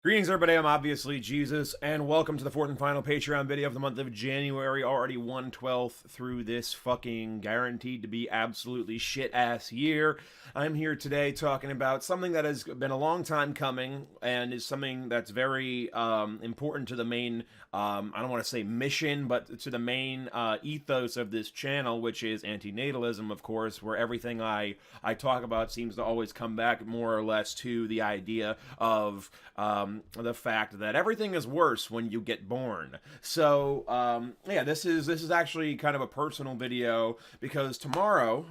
Greetings, everybody. I'm obviously Jesus, and welcome to the fourth and final Patreon video of the month of January. Already 1/12 through this fucking guaranteed to be absolutely shit-ass year. I'm here today talking about something that has been a long time coming and is something that's very important to the main, I don't want to say mission, but to the main ethos of this channel, which is antinatalism, of course, where everything I talk about seems to always come back more or less to the idea of the fact that everything is worse when you get born. So yeah, this is actually kind of a personal video because tomorrow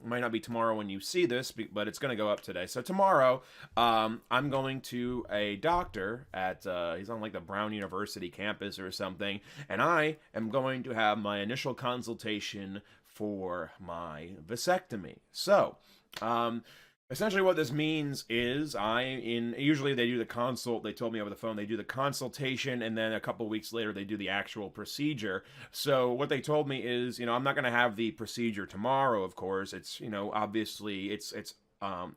might not be tomorrow when you see this, but it's going to go up today. So tomorrow, I'm going to a doctor at he's on like the Brown University campus or something, and I am going to have my initial consultation for my vasectomy. So. Essentially what this means is usually they do the consult, they told me over the phone, they do the consultation and then a couple weeks later they do the actual procedure. So what they told me is, I'm not going to have the procedure tomorrow, of course. It's, obviously it's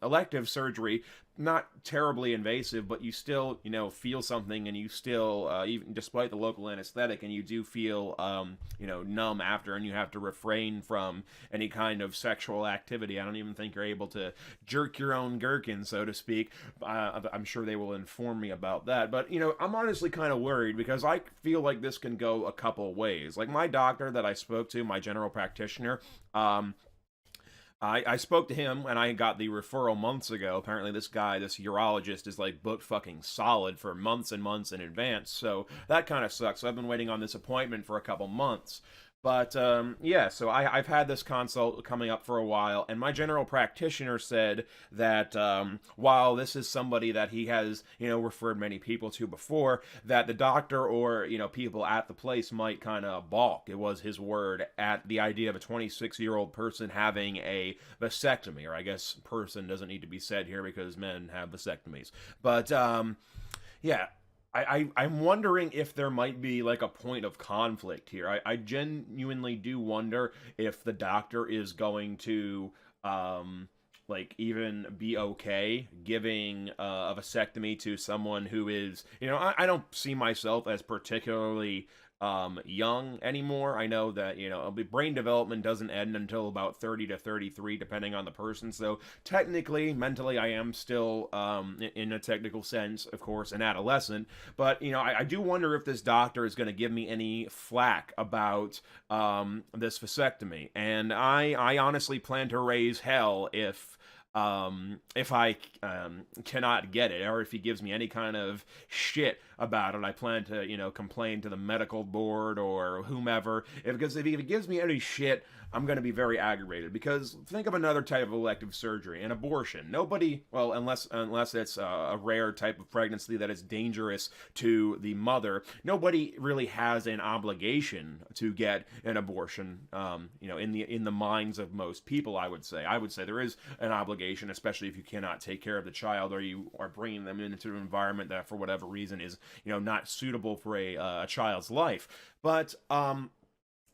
elective surgery, not terribly invasive, but you still, feel something, and you still, even despite the local anesthetic, and you do feel, numb after, and you have to refrain from any kind of sexual activity. I don't even think you're able to jerk your own gherkin, so to speak. I'm sure they will inform me about that. But, I'm honestly kind of worried because I feel like this can go a couple ways. Like my doctor that I spoke to, my general practitioner, I spoke to him and I got the referral months ago. Apparently, this urologist, is like booked fucking solid for months and months in advance. So that kind of sucks. So I've been waiting on this appointment for a couple months. But yeah, so I've had this consult coming up for a while, and my general practitioner said that while this is somebody that he has, referred many people to before, that the doctor or, people at the place might kind of balk, it was his word, at the idea of a 26-year-old person having a vasectomy, or I guess person doesn't need to be said here because men have vasectomies. But yeah, I'm wondering if there might be like a point of conflict here. I genuinely do wonder if the doctor is going to like even be okay giving a vasectomy to someone who is, I don't see myself as particularly young anymore. I know that, brain development doesn't end until about 30 to 33, depending on the person. So technically, mentally, I am still, in a technical sense, of course, an adolescent. But, I do wonder if this doctor is going to give me any flack about this vasectomy. And I honestly plan to raise hell if I cannot get it, or if he gives me any kind of shit about it. I plan to, complain to the medical board or whomever. Because if he gives me any shit, I'm going to be very aggravated. Because think of another type of elective surgery, an abortion. Nobody, well, unless it's a rare type of pregnancy that is dangerous to the mother, nobody really has an obligation to get an abortion. In the minds of most people, I would say there is an obligation, especially if you cannot take care of the child or you are bringing them into an environment that, for whatever reason, is not suitable for a child's life. But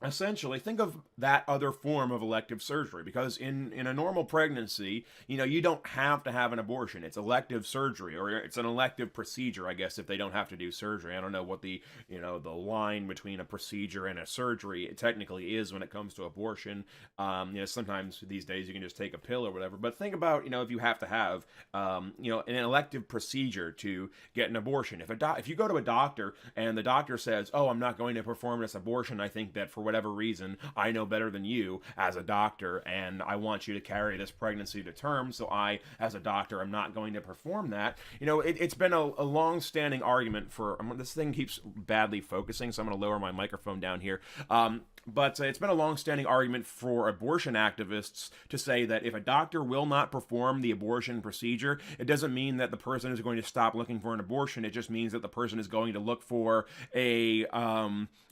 essentially, think of that other form of elective surgery, because in a normal pregnancy, you don't have to have an abortion. It's elective surgery, or it's an elective procedure, I guess, if they don't have to do surgery. I don't know what the line between a procedure and a surgery technically is when it comes to abortion. Sometimes these days you can just take a pill or whatever, but think about, if you have to have, an elective procedure to get an abortion. If you go to a doctor and the doctor says, "Oh, I'm not going to perform this abortion. I think that for whatever reason, I know better than you as a doctor, and I want you to carry this pregnancy to term, so I, as a doctor, am not going to perform that." It's been a long-standing argument for, this thing keeps badly focusing, so I'm going to lower my microphone down here. But it's been a long-standing argument for abortion activists to say that if a doctor will not perform the abortion procedure, it doesn't mean that the person is going to stop looking for an abortion. It just means that the person is going to look for a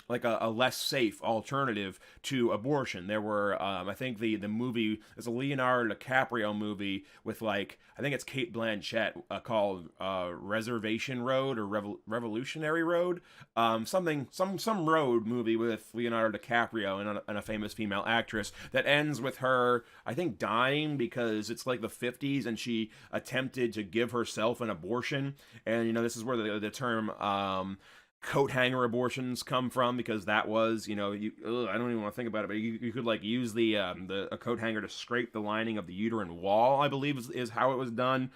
less safe alternative to abortion. There were, I think the movie, there's a Leonardo DiCaprio movie with, like, I think it's Kate Blanchett, called Reservation Road or Revolutionary Road, some road movie with Leonardo DiCaprio DiCaprio and a famous female actress, that ends with her, I think, dying because it's like the 50s and she attempted to give herself an abortion. And, this is where the term coat hanger abortions come from, because that was, I don't even want to think about it, but you could like use a coat hanger to scrape the lining of the uterine wall, I believe is how it was done.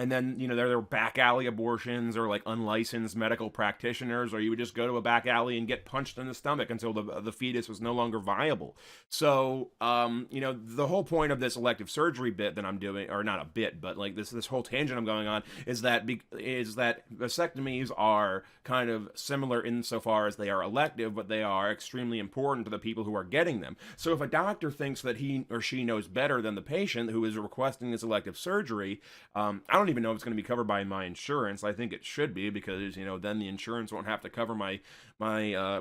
And then, there were back alley abortions, or like unlicensed medical practitioners, or you would just go to a back alley and get punched in the stomach until the fetus was no longer viable. So, the whole point of this elective surgery bit that I'm doing, or not a bit, but like this whole tangent I'm going on, is that vasectomies are kind of similar insofar as they are elective, but they are extremely important to the people who are getting them. So if a doctor thinks that he or she knows better than the patient who is requesting this elective surgery, I don't even know if it's going to be covered by my insurance. I think it should be, because then the insurance won't have to cover my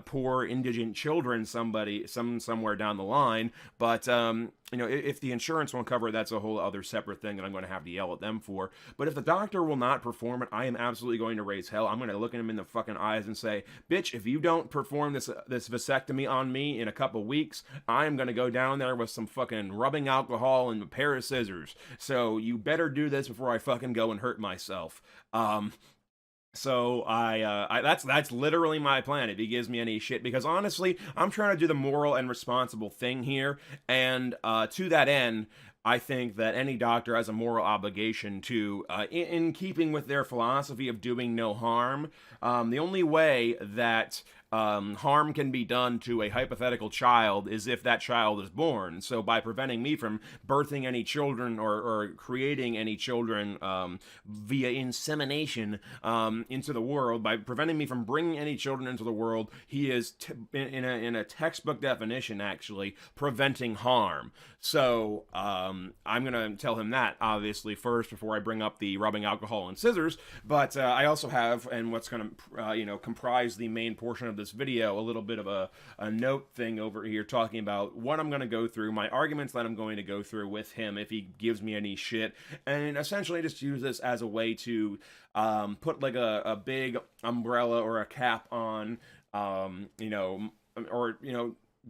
poor indigent children somewhere down the line. But if the insurance won't cover it, that's a whole other separate thing that I'm going to have to yell at them for. But if the doctor will not perform it, I am absolutely going to raise hell. I'm going to look at him in the fucking eyes and say, bitch, if you don't perform this vasectomy on me in a couple weeks, I'm going to go down there with some fucking rubbing alcohol and a pair of scissors. So you better do this before I fucking go and hurt myself. So that's literally my plan if he gives me any shit, because honestly, I'm trying to do the moral and responsible thing here, and to that end, I think that any doctor has a moral obligation to, in keeping with their philosophy of doing no harm. The only way that harm can be done to a hypothetical child is if that child is born. So by preventing me from birthing any children or creating any children via insemination into the world, by preventing me from bringing any children into the world, he is, in a textbook definition, actually, preventing harm. So I'm going to tell him that, obviously, first, before I bring up the rubbing alcohol and scissors. But I also have, and what's going to comprise the main portion of this video, a little bit of a note thing over here talking about what I'm going to go through, my arguments that I'm going to go through with him if he gives me any shit, and essentially just use this as a way to put like a big umbrella or a cap on,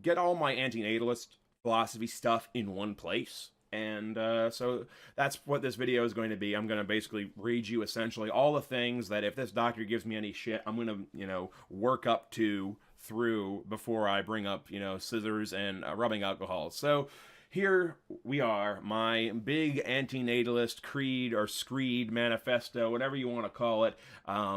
get all my antinatalist philosophy stuff in one place. And so that's what this video is going to be. I'm going to basically read you essentially all the things that if this doctor gives me any shit, I'm going to, work up through before I bring up, scissors and rubbing alcohol. So here we are, my big antinatalist creed or screed manifesto, whatever you want to call it,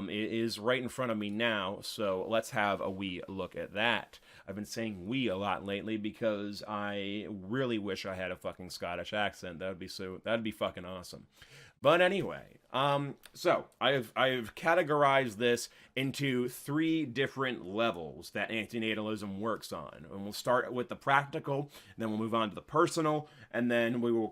is right in front of me now. So let's have a wee look at that. I've been saying we a lot lately because I really wish I had a fucking Scottish accent. That'd be fucking awesome. But anyway, so I've categorized this into 3 different levels that antinatalism works on. And we'll start with the practical, then we'll move on to the personal, and then we will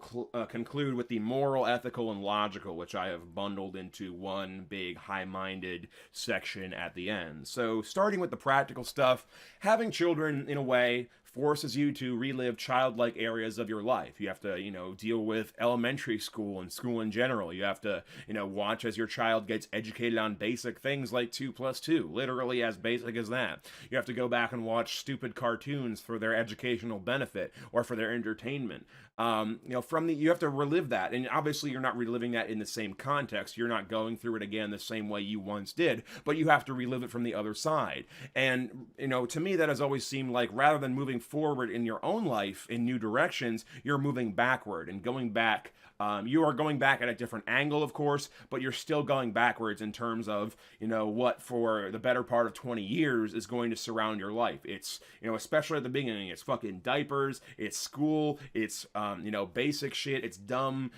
conclude with the moral, ethical, and logical, which I have bundled into one big high-minded section at the end. So starting with the practical stuff, having children, in a way, forces you to relive childlike areas of your life. You have to, deal with elementary school and school in general. You have to, watch as your child gets educated on basic things like 2 + 2, literally as basic as that. You have to go back and watch stupid cartoons for their educational benefit or for their entertainment. You have to relive that. And obviously you're not reliving that in the same context. You're not going through it again the same way you once did, but you have to relive it from the other side. And, to me, that has always seemed like, rather than moving forward in your own life in new directions, you're moving backward and going back. You are going back at a different angle, of course, but you're still going backwards in terms of, what for the better part of 20 years is going to surround your life. It's, especially at the beginning, it's fucking diapers, it's school, it's, basic shit, it's dumb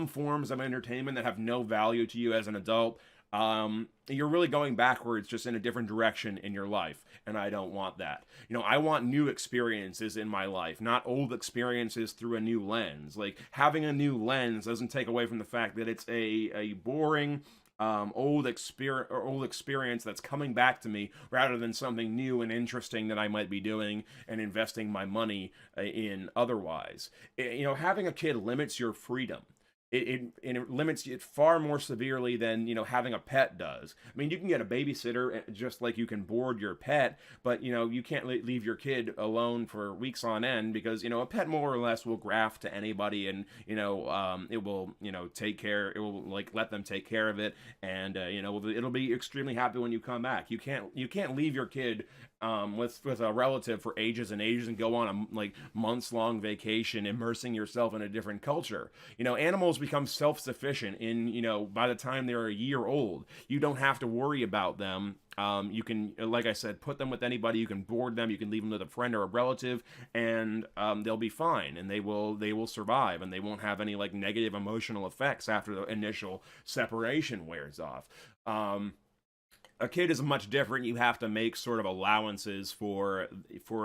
forms of entertainment that have no value to you as an adult. You're really going backwards, just in a different direction in your life, and I don't want that. I want new experiences in my life, not old experiences through a new lens. Like, having a new lens doesn't take away from the fact that it's a boring, old experience that's coming back to me, rather than something new and interesting that I might be doing and investing my money in otherwise. Having a kid limits your freedom. it limits it far more severely than having a pet does. I mean, you can get a babysitter just like you can board your pet, but you can't leave your kid alone for weeks on end because a pet more or less will graft to anybody, and it will take care. It will like let them take care of it, and it'll be extremely happy when you come back. You can't leave your kid with a relative for ages and ages and go on a like months long vacation, immersing yourself in a different culture. Animals become self sufficient in by the time they're a year old. You don't have to worry about them. You can, like I said, put them with anybody. You can board them. You can leave them with a friend or a relative, and they'll be fine, and they will survive, and they won't have any like negative emotional effects after the initial separation wears off. A kid is much different. You have to make sort of allowances for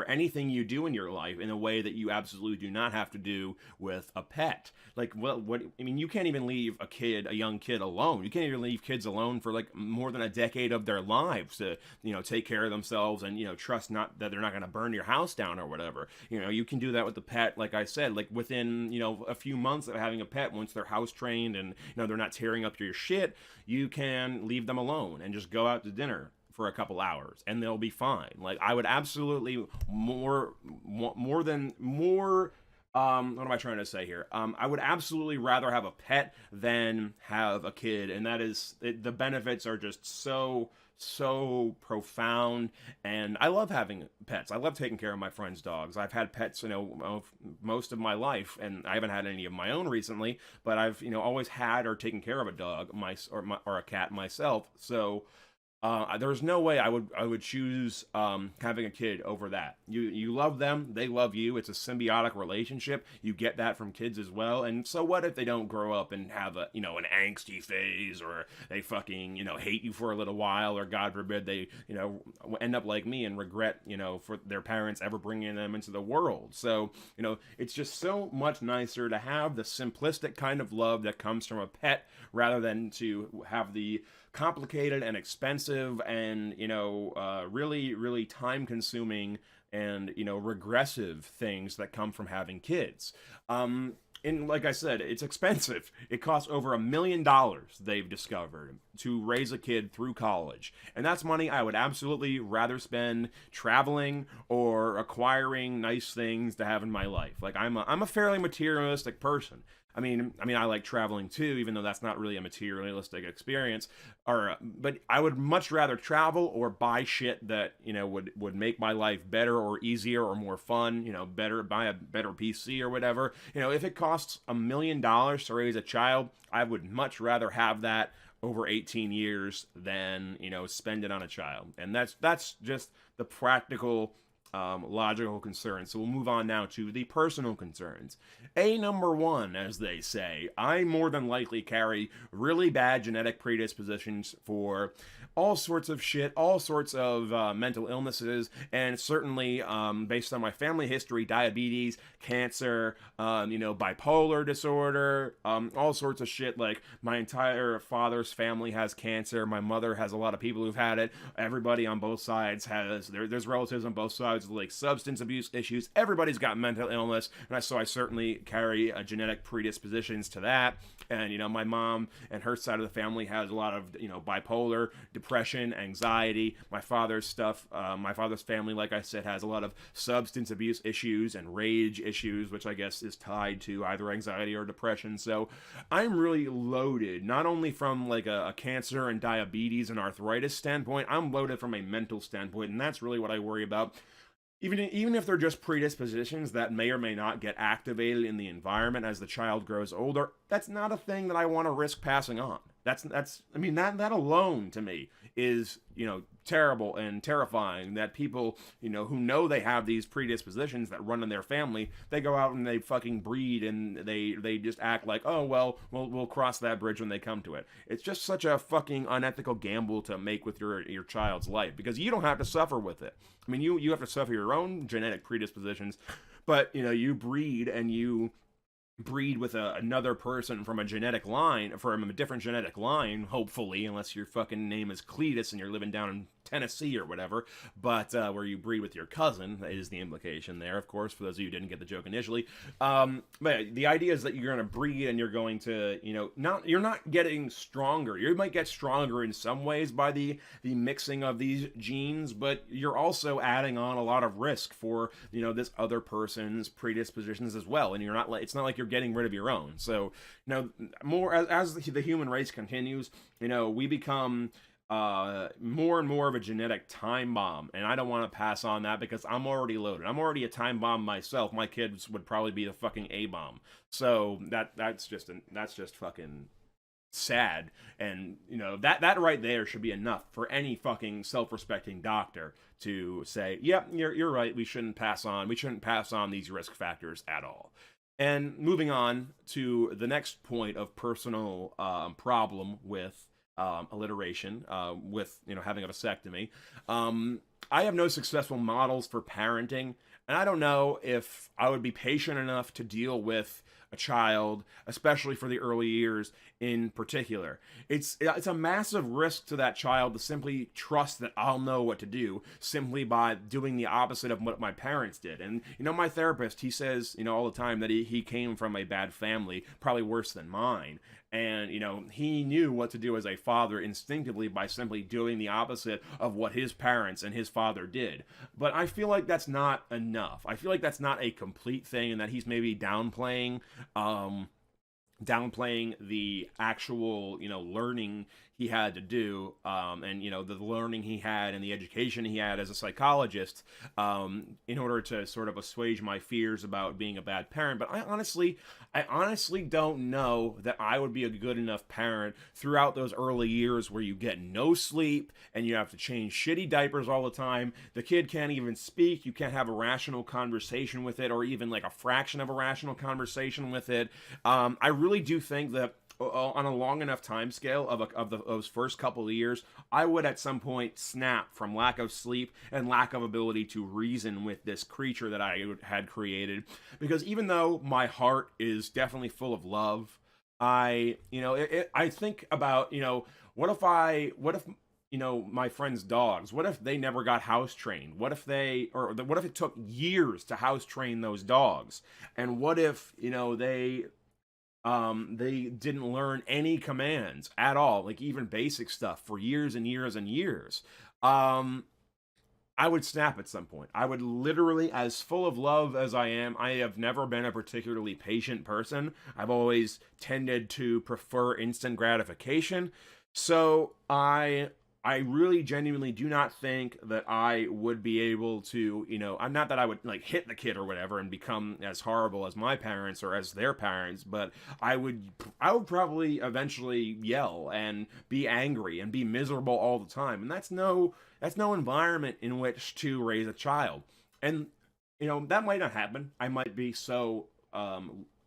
anything you do in your life in a way that you absolutely do not have to do with a pet. Like, well, what I mean, you can't even leave a young kid alone. You can't even leave kids alone for like more than a decade of their lives to take care of themselves and trust not that they're not going to burn your house down or whatever. You can do that with the pet, like I said, like within a few months of having a pet, once they're house trained and they're not tearing up your shit, you can leave them alone and just go out to dinner for a couple hours and they'll be fine. Like, I would absolutely more than more what am I trying to say here? I would absolutely rather have a pet than have a kid, and that is the benefits are just so profound. And I love having pets. I love taking care of my friends' dogs. I've had pets most of my life, and I haven't had any of my own recently, but I've always had or taken care of a dog or a cat myself. So there's no way I would choose having a kid over that. You love them, they love you. It's a symbiotic relationship. You get that from kids as well. And so what if they don't grow up and have an angsty phase, or they fucking hate you for a little while, or God forbid they end up like me and regret for their parents ever bringing them into the world. So it's just so much nicer to have the simplistic kind of love that comes from a pet rather than to have the complicated and expensive and really really time consuming and regressive things that come from having kids. And like I said, it's expensive. It costs over $1 million, they've discovered, to raise a kid through college. And that's money I would absolutely rather spend traveling or acquiring nice things to have in my life. Like, I'm a fairly materialistic person. I mean, I like traveling too, even though that's not really a materialistic experience. But I would much rather travel or buy shit that would make my life better or easier or more fun. Buy a better PC or whatever. If it costs $1 million to raise a child, I would much rather have that over 18 years than spend it on a child. And that's just the practical logical concerns. So we'll move on now to the personal concerns. Number one, as they say, I more than likely carry really bad genetic predispositions for all sorts of shit, all sorts of mental illnesses, and certainly based on my family history, diabetes, cancer, bipolar disorder, all sorts of shit. Like, my entire father's family has cancer. My mother has a lot of people who've had it. Everybody on both sides has, there's relatives on both sides with like substance abuse issues. Everybody's got mental illness, and so I certainly carry genetic predispositions to that. And my mom and her side of the family has a lot of bipolar, depression, anxiety. My father's family, like I said, has a lot of substance abuse issues and rage issues, which I guess is tied to either anxiety or depression. So I'm really loaded, not only from like a cancer and diabetes and arthritis standpoint, I'm loaded from a mental standpoint, and that's really what I worry about. Even if they're just predispositions that may or may not get activated in the environment as the child grows older, that's not a thing that I want to risk passing on. That alone to me is, terrible and terrifying, that people, who know they have these predispositions that run in their family, they go out and they fucking breed and they just act like, oh, well, we'll cross that bridge when they come to it. It's just such a fucking unethical gamble to make with your child's life, because you don't have to suffer with it. I mean, you have to suffer your own genetic predispositions, but, you breed and you breed with another person from a different genetic line, hopefully, unless your fucking name is Cletus and you're living down in Tennessee or whatever, but where you breed with your cousin is the implication there, of course, for those of you who didn't get the joke initially. But the idea is that you're going to breed and you're going to, you're not getting stronger. You might get stronger in some ways by the mixing of these genes, but you're also adding on a lot of risk for, this other person's predispositions as well. And it's not like you're getting rid of your own. So, more as the human race continues, we become more and more of a genetic time bomb, and I don't want to pass on that because I'm already loaded. I'm already a time bomb myself. My kids would probably be the fucking A bomb. So that's just fucking sad, and that right there should be enough for any fucking self-respecting doctor to say, yep, you're right. We shouldn't pass on these risk factors at all. And moving on to the next point of personal problem with alliteration, with having a vasectomy. I have no successful models for parenting, and I don't know if I would be patient enough to deal with a child, especially for the early years in particular. It's a massive risk to that child to simply trust that I'll know what to do simply by doing the opposite of what my parents did. And my therapist, he says all the time that he came from a bad family, probably worse than mine. And, he knew what to do as a father instinctively by simply doing the opposite of what his parents and his father did. But I feel like that's not enough. I feel like that's not a complete thing, and that he's maybe downplaying the actual, learning he had to do, and, the learning he had and the education he had as a psychologist, in order to sort of assuage my fears about being a bad parent. But I honestly don't know that I would be a good enough parent throughout those early years where you get no sleep and you have to change shitty diapers all the time. The kid can't even speak. You can't have a rational conversation with it, or even like a fraction of a rational conversation with it. I really do think that on a long enough time scale of those first couple of years, I would at some point snap from lack of sleep and lack of ability to reason with this creature that I had created. Because even though my heart is definitely full of love, I think about, what if my friends' dogs, what if they never got house trained? What if it took years to house train those dogs? And what if, they didn't learn any commands at all, like even basic stuff, for years and years and years? I would snap at some point. I would literally, as full of love as I am, I have never been a particularly patient person. I've always tended to prefer instant gratification. So I really genuinely do not think that I would be able to, I'm not that I would like hit the kid or whatever and become as horrible as my parents or as their parents, but I would probably eventually yell and be angry and be miserable all the time. And that's no environment in which to raise a child. And, that might not happen. I might be so,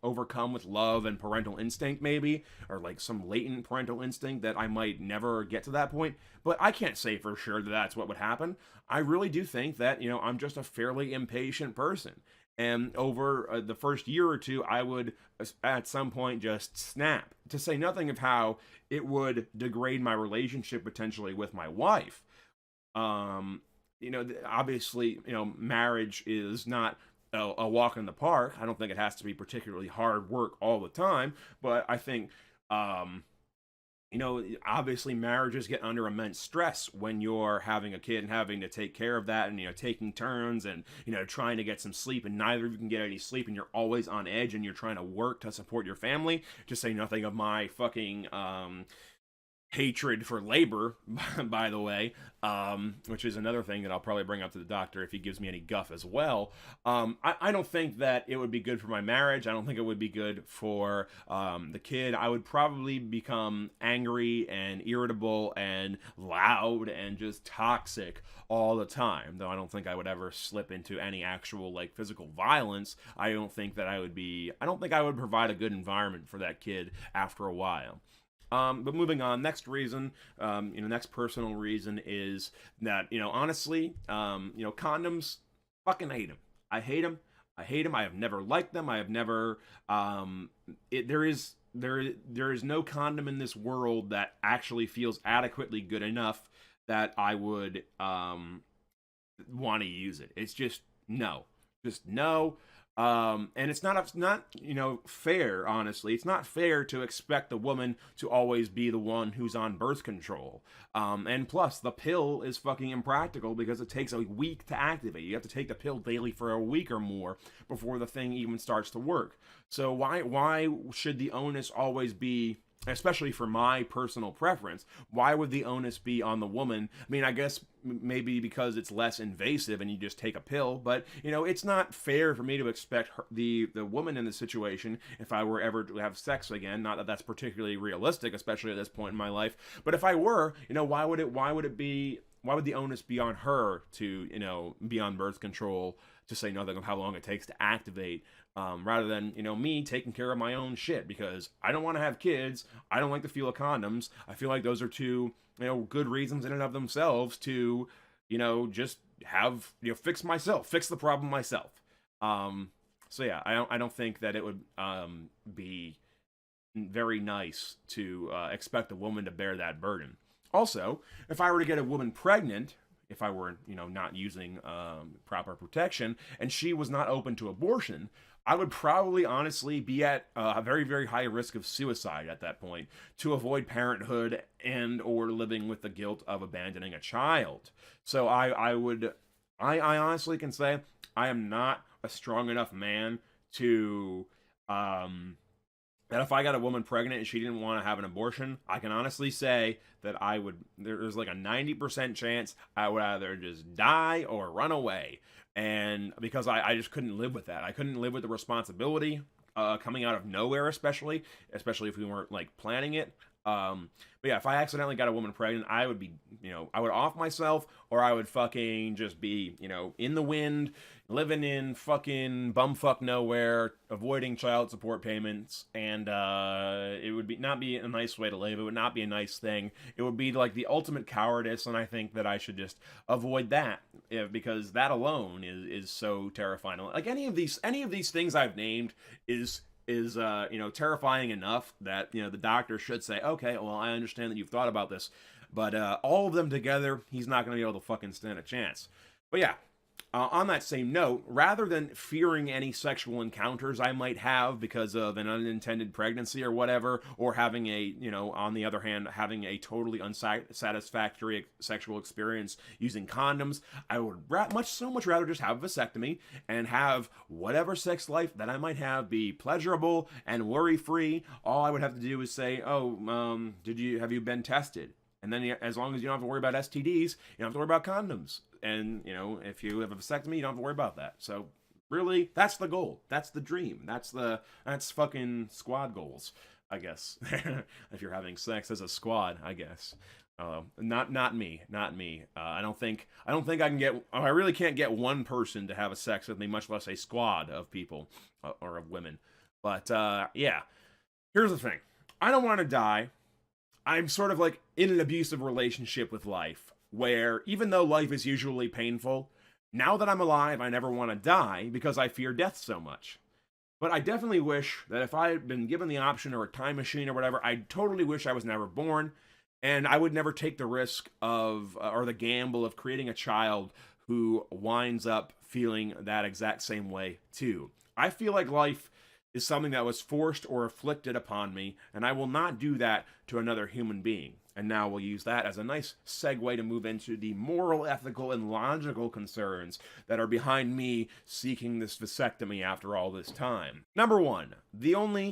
overcome with love and parental instinct, maybe, or like some latent parental instinct, that I might never get to that point. But I can't say for sure that that's what would happen. I really do think that, I'm just a fairly impatient person. And over the first year or two, I would at some point just snap, to say nothing of how it would degrade my relationship potentially with my wife. Obviously, marriage is not a walk in the park. I don't think it has to be particularly hard work all the time, but I think, obviously marriages get under immense stress when you're having a kid and having to take care of that, and, taking turns and, trying to get some sleep, and neither of you can get any sleep, and you're always on edge, and you're trying to work to support your family, to say nothing of my fucking, hatred for labor, by the way, which is another thing that I'll probably bring up to the doctor if he gives me any guff as well. I don't think that it would be good for my marriage. I don't think it would be good for the kid. I would probably become angry and irritable and loud and just toxic all the time, though I don't think I would ever slip into any actual like physical violence. I don't think I would provide a good environment for that kid after a while. But moving on, next reason, next personal reason is that, honestly, condoms, fucking hate them. I hate them. I have never liked them. I have never, there is no condom in this world that actually feels adequately good enough that I would want to use it. It's just no. Just no. And it's not fair, honestly. It's not fair to expect the woman to always be the one who's on birth control. And plus, the pill is fucking impractical because it takes a week to activate. You have to take the pill daily for a week or more before the thing even starts to work. So why should the onus always be, especially for my personal preference, why would the onus be on the woman? I mean, I guess maybe because it's less invasive and you just take a pill, but, it's not fair for me to expect the woman in the situation, if I were ever to have sex again, not that that's particularly realistic, especially at this point in my life, but if I were, why would the onus be on her to, be on birth control, to say nothing of how long it takes to activate, rather than, me taking care of my own shit, because I don't want to have kids. I don't like the feel of condoms. I feel like those are two, good reasons in and of themselves to, just have, fix the problem myself. So yeah, I don't think that it would, be very nice to, expect a woman to bear that burden. Also, if I were to get a woman pregnant, if I were, not using proper protection, and she was not open to abortion, I would probably honestly be at a very, very high risk of suicide at that point to avoid parenthood and or living with the guilt of abandoning a child. So I honestly can say I am not a strong enough man to, that if I got a woman pregnant and she didn't want to have an abortion, I can honestly say that there's like a 90% chance I would either just die or run away. And because I just couldn't live with that. I couldn't live with the responsibility coming out of nowhere, especially if we weren't like planning it. But yeah, if I accidentally got a woman pregnant, I would be, I would off myself, or I would fucking just be, in the wind, living in fucking bumfuck nowhere, avoiding child support payments, and it would not be a nice way to live. It would not be a nice thing. It would be like the ultimate cowardice, and I think that I should just avoid that, because that alone is so terrifying. Like any of these things I've named is terrifying enough that the doctor should say, okay, well, I understand that you've thought about this, but all of them together, he's not going to be able to fucking stand a chance. But yeah, on that same note, rather than fearing any sexual encounters I might have because of an unintended pregnancy or whatever, or having on the other hand, having a totally unsatisfactory sexual experience using condoms, I would much rather just have a vasectomy and have whatever sex life that I might have be pleasurable and worry-free. All I would have to do is say, have you been tested? And then as long as you don't have to worry about STDs, you don't have to worry about condoms. And, if you have a vasectomy, you don't have to worry about that. So, really, that's the goal. That's the dream. That's fucking squad goals, I guess. If you're having sex as a squad, I guess. Not me. I don't think I can get. I really can't get one person to have a sex with me, much less a squad of people or of women. But yeah, here's the thing. I don't want to die. I'm sort of like in an abusive relationship with life, where even though life is usually painful, now that I'm alive, I never want to die because I fear death so much. But I definitely wish that if I had been given the option or a time machine or whatever, I totally wish I was never born, and I would never take the risk of, or the gamble of creating a child who winds up feeling that exact same way too. I feel like life is something that was forced or afflicted upon me, and I will not do that to another human being. And now we'll use that as a nice segue to move into the moral, ethical, and logical concerns that are behind me seeking this vasectomy after all this time. Number one,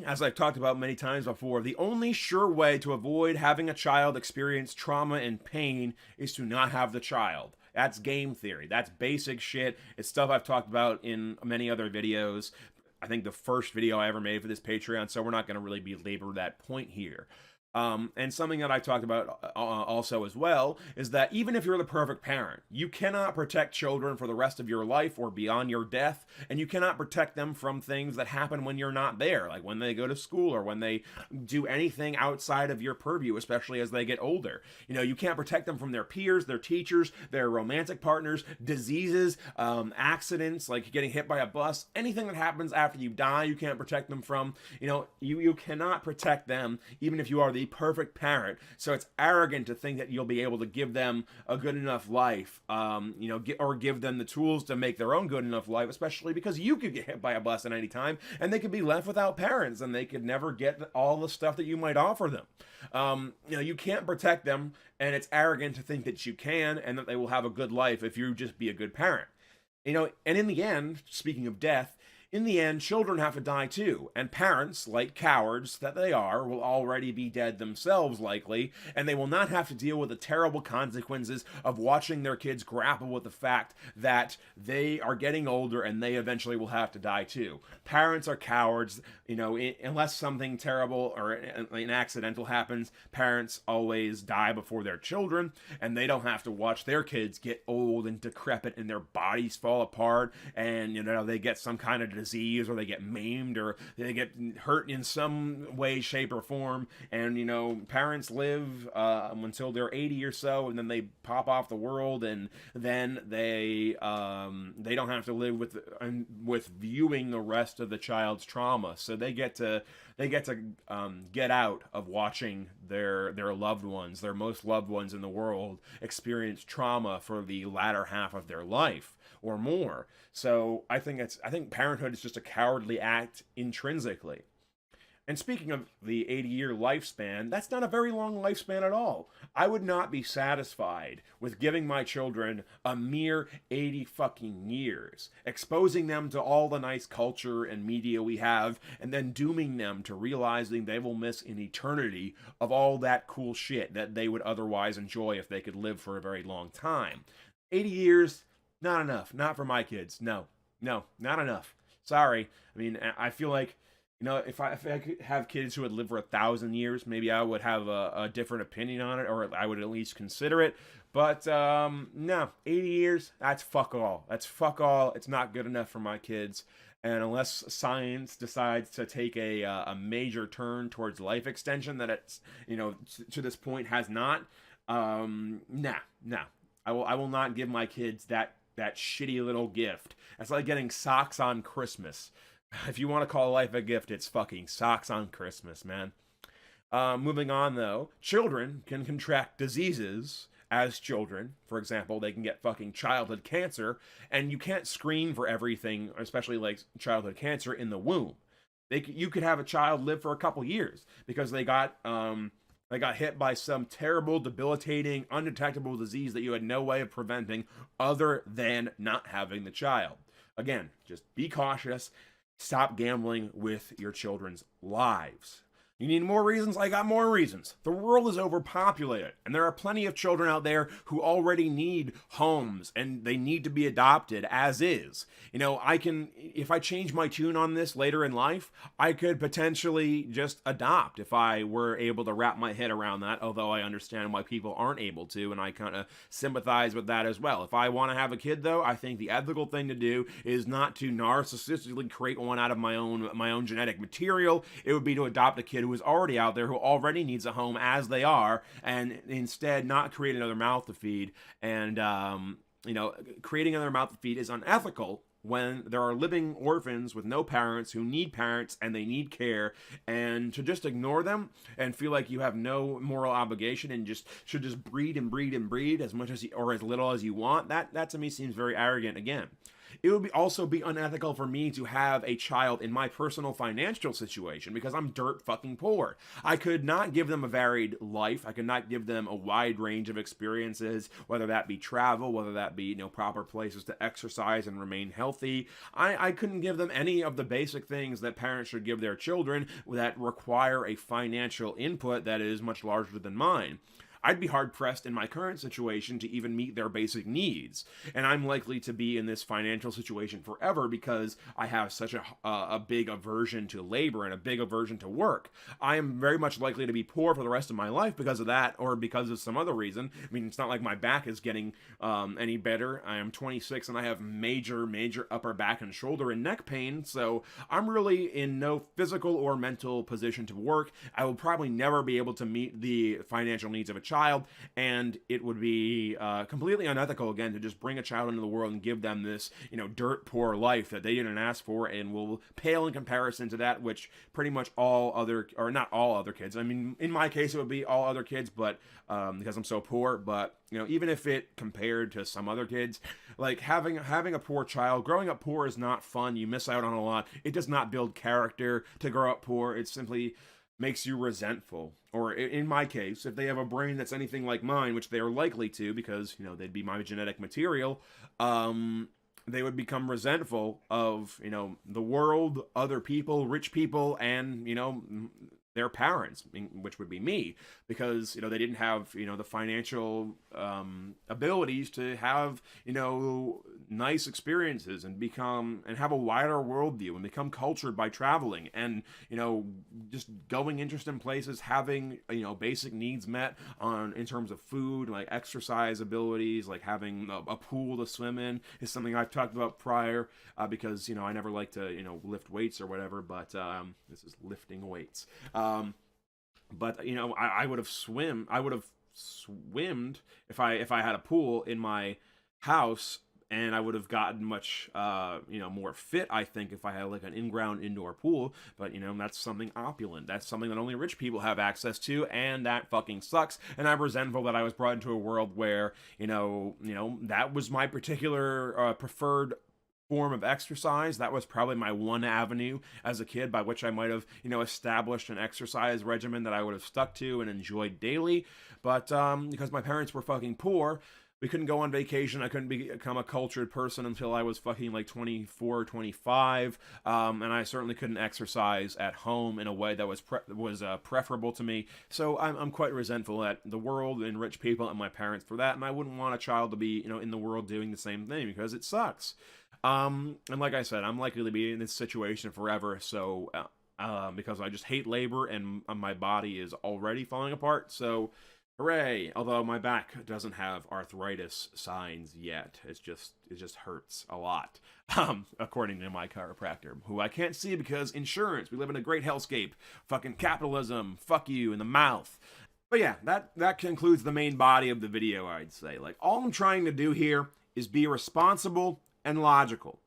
as I've talked about many times before, the only sure way to avoid having a child experience trauma and pain is to not have the child. That's game theory. That's basic shit. It's stuff I've talked about in many other videos. I think the first video I ever made for this Patreon, so we're not going to really belabor that point here. And something that I talked about also as well is that even if you're the perfect parent, you cannot protect children for the rest of your life or beyond your death, and you cannot protect them from things that happen when you're not there, like when they go to school or when they do anything outside of your purview, especially as they get older. You can't protect them from their peers, their teachers, their romantic partners, diseases, accidents, like getting hit by a bus, anything that happens after you die, you can't protect them from. You cannot protect them, even if you are the the perfect parent. So it's arrogant to think that you'll be able to give them a good enough life, or give them the tools to make their own good enough life, especially because you could get hit by a bus at any time and they could be left without parents and they could never get all the stuff that you might offer them. You can't protect them, and it's arrogant to think that you can and that they will have a good life if you just be a good parent. And in the end, speaking of death, in the end, children have to die too, and parents, like cowards that they are, will already be dead themselves likely, and they will not have to deal with the terrible consequences of watching their kids grapple with the fact that they are getting older and they eventually will have to die too. Parents are cowards, unless something terrible or an accidental happens, parents always die before their children, and they don't have to watch their kids get old and decrepit and their bodies fall apart, and they get some kind of disease, or they get maimed, or they get hurt in some way, shape, or form. And parents live until they're 80 or so, and then they pop off the world, and then they don't have to live with viewing the rest of the child's trauma. So they get to get out of watching their loved ones, their most loved ones in the world, experience trauma for the latter half of their life or more. So I think parenthood is just a cowardly act intrinsically. And speaking of the 80-year lifespan, that's not a very long lifespan at all. I would not be satisfied with giving my children a mere 80 fucking years, exposing them to all the nice culture and media we have, and then dooming them to realizing they will miss an eternity of all that cool shit that they would otherwise enjoy if they could live for a very long time. 80 years, not enough. Not for my kids. No, not enough. Sorry. I mean, I feel like, if I could have kids who would live for 1,000 years, maybe I would have a different opinion on it, or I would at least consider it. But no, 80 years, that's fuck all. That's fuck all. It's not good enough for my kids. And unless science decides to take a major turn towards life extension that it's, to this point has not, nah. I will not give my kids that shitty little gift. It's like getting socks on Christmas. If you want to call life a gift, it's fucking socks on Christmas, man. Moving on, though, children can contract diseases as children. For example, they can get fucking childhood cancer, and you can't screen for everything, especially like childhood cancer, in the womb. You could have a child live for a couple years because they got hit by some terrible, debilitating, undetectable disease that you had no way of preventing other than not having the child. Again, just be cautious. Stop gambling with your children's lives. You need more reasons? I got more reasons. The world is overpopulated, and there are plenty of children out there who already need homes, and they need to be adopted as is. If I change my tune on this later in life, I could potentially just adopt if I were able to wrap my head around that, although I understand why people aren't able to, and I kind of sympathize with that as well. If I want to have a kid, though, I think the ethical thing to do is not to narcissistically create one out of my own genetic material. It would be to adopt a kid who is already out there, who already needs a home as they are, and instead not create another mouth to feed. And creating another mouth to feed is unethical when there are living orphans with no parents who need parents and they need care, and to just ignore them and feel like you have no moral obligation and should just breed and breed and breed as much as or as little as you want, that to me seems very arrogant again. It would also be unethical for me to have a child in my personal financial situation because I'm dirt fucking poor. I could not give them a varied life. I could not give them a wide range of experiences, whether that be travel, whether that be proper places to exercise and remain healthy. I couldn't give them any of the basic things that parents should give their children that require a financial input that is much larger than mine. I'd be hard-pressed in my current situation to even meet their basic needs. And I'm likely to be in this financial situation forever because I have such a big aversion to labor and a big aversion to work. I am very much likely to be poor for the rest of my life because of that, or because of some other reason. I mean, it's not like my back is getting any better. I am 26 and I have major upper back and shoulder and neck pain, so I'm really in no physical or mental position to work. I will probably never be able to meet the financial needs of a child, and it would be completely unethical, again, to just bring a child into the world and give them this, you know, dirt poor life that they didn't ask for, and will pale in comparison to that which pretty much all other, or not all other kids, I mean, in my case it would be all other kids, but because I'm so poor, but, you know, even if it compared to some other kids, like having a poor child, growing up poor is not fun. You miss out on a lot. It does not build character to grow up poor. It simply makes you resentful. Or in my case, if they have a brain that's anything like mine, which they are likely to, because, you know, they'd be my genetic material, they would become resentful of, you know, the world, other people, rich people, and, you know, their parents, which would be me, because, you know, they didn't have, you know, the financial abilities to have, you know, nice experiences and have a wider worldview and become cultured by traveling and, you know, just going interesting places, having, you know, basic needs met in terms of food, like exercise abilities, like having a pool to swim in is something I've talked about prior, because, you know, I never like to, you know, lift weights or whatever, but this is lifting weights. But, you know, I would have swimmed if I had a pool in my house, and I would have gotten much, you know, more fit, I think, if I had like an in-ground indoor pool. But, you know, that's something opulent. That's something that only rich people have access to, and that fucking sucks. And I'm resentful that I was brought into a world where, you know, that was my particular preferred form of exercise. That was probably my one avenue as a kid by which I might have, you know, established an exercise regimen that I would have stuck to and enjoyed daily. But because my parents were fucking poor, we couldn't go on vacation. I couldn't become a cultured person until I was fucking like 24 or 25. And I certainly couldn't exercise at home in a way that was preferable to me. So I'm quite resentful at the world and rich people and my parents for that. And I wouldn't want a child to be, you know, in the world doing the same thing, because it sucks. And like I said, I'm likely to be in this situation forever. So, because I just hate labor and my body is already falling apart. So, hooray! Although my back doesn't have arthritis signs yet. It just hurts a lot. According to my chiropractor, who I can't see because insurance. We live in a great hellscape. Fucking capitalism. Fuck you in the mouth. But yeah, that concludes the main body of the video, I'd say. Like, all I'm trying to do here is be responsible and logical.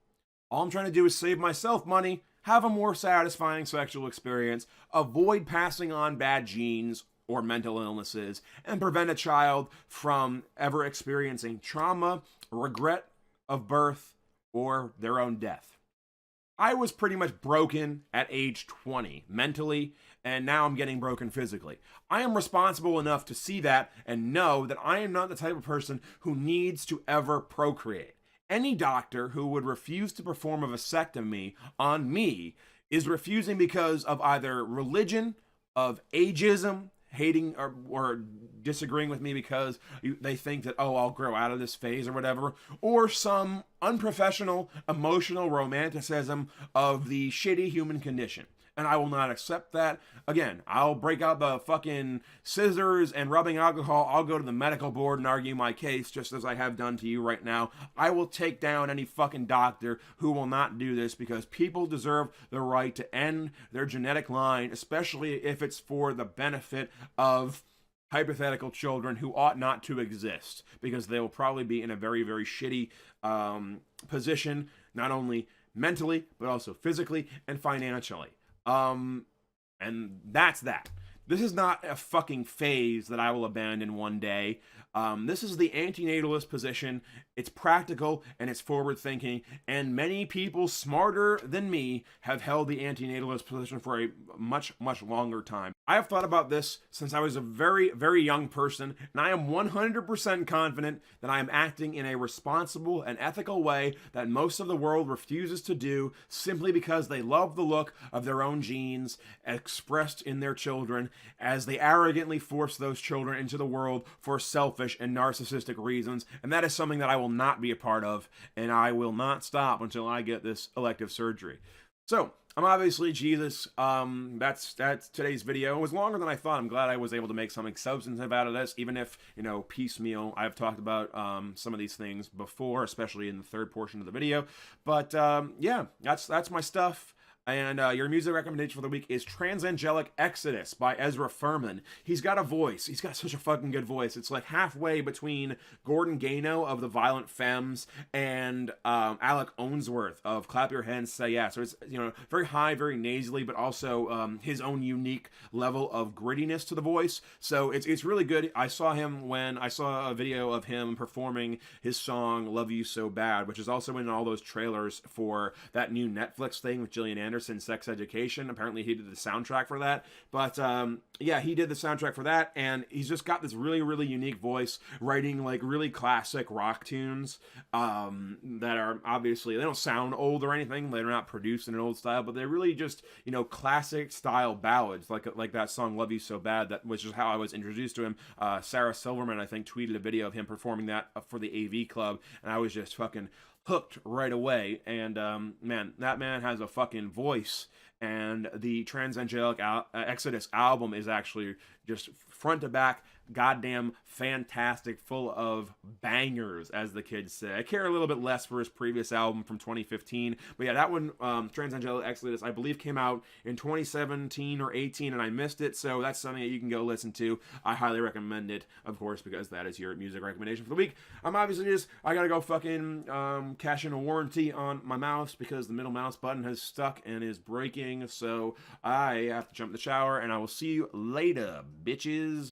All I'm trying to do is save myself money, have a more satisfying sexual experience, avoid passing on bad genes or mental illnesses, and prevent a child from ever experiencing trauma, regret of birth, or their own death. I was pretty much broken at age 20 mentally, and now I'm getting broken physically. I am responsible enough to see that and know that I am not the type of person who needs to ever procreate. Any doctor who would refuse to perform a vasectomy on me is refusing because of either religion, of ageism, hating or disagreeing with me because they think that, oh, I'll grow out of this phase or whatever, or some unprofessional emotional romanticism of the shitty human condition. And I will not accept that. Again, I'll break out the fucking scissors and rubbing alcohol. I'll go to the medical board and argue my case, just as I have done to you right now. I will take down any fucking doctor who will not do this, because people deserve the right to end their genetic line, especially if it's for the benefit of hypothetical children who ought not to exist, because they will probably be in a very, very shitty position, not only mentally, but also physically and financially. And that's that. This is not a fucking phase that I will abandon one day. This is the antinatalist position. It's practical and it's forward thinking, and many people smarter than me have held the antinatalist position for a much, much longer time. I have thought about this since I was a very, very young person, and I am 100% confident that I am acting in a responsible and ethical way that most of the world refuses to do, simply because they love the look of their own genes expressed in their children, as they arrogantly force those children into the world for selfish and narcissistic reasons. And that is something that I will not be a part of, and I will not stop until I get this elective surgery. So, I'm obviously Jesus. That's today's video. It was longer than I thought. I'm glad I was able to make something substantive out of this, even if, you know, piecemeal. I've talked about some of these things before, especially in the third portion of the video. But yeah, that's my stuff. And your music recommendation for the week is Transangelic Exodus by Ezra Furman. He's got a voice. He's got such a fucking good voice. It's like halfway between Gordon Gano of the Violent Femmes and Alec Owensworth of Clap Your Hands, Say Yeah. So it's, you know, very high, very nasally, but also his own unique level of grittiness to the voice. So it's really good. I saw him when I saw a video of him performing his song Love You So Bad, which is also in all those trailers for that new Netflix thing with Gillian Anderson, Sex Education. Apparently he did the soundtrack for that. But yeah, he did the soundtrack for that, and he's just got this really, really unique voice, writing like really classic rock tunes that are obviously, they don't sound old or anything. They're not produced in an old style, but they're really just, you know, classic style ballads, like that song Love You So Bad, that which is how I was introduced to him. Sarah Silverman, I think, tweeted a video of him performing that for the AV Club, and I was just fucking hooked right away. And man, that man has a fucking voice. And the Transangelic Exodus album is actually just front to back goddamn fantastic, full of bangers, as the kids say. I care a little bit less for his previous album from 2015, but yeah, that one, Transangelic Exodus, I believe came out in 2017 or 18, and I missed it, so that's something that you can go listen to. I highly recommend it, of course, because that is your music recommendation for the week. I'm obviously just, I gotta go fucking cash in a warranty on my mouse, because the middle mouse button has stuck and is breaking, so I have to jump in the shower, and I will see you later, bitches.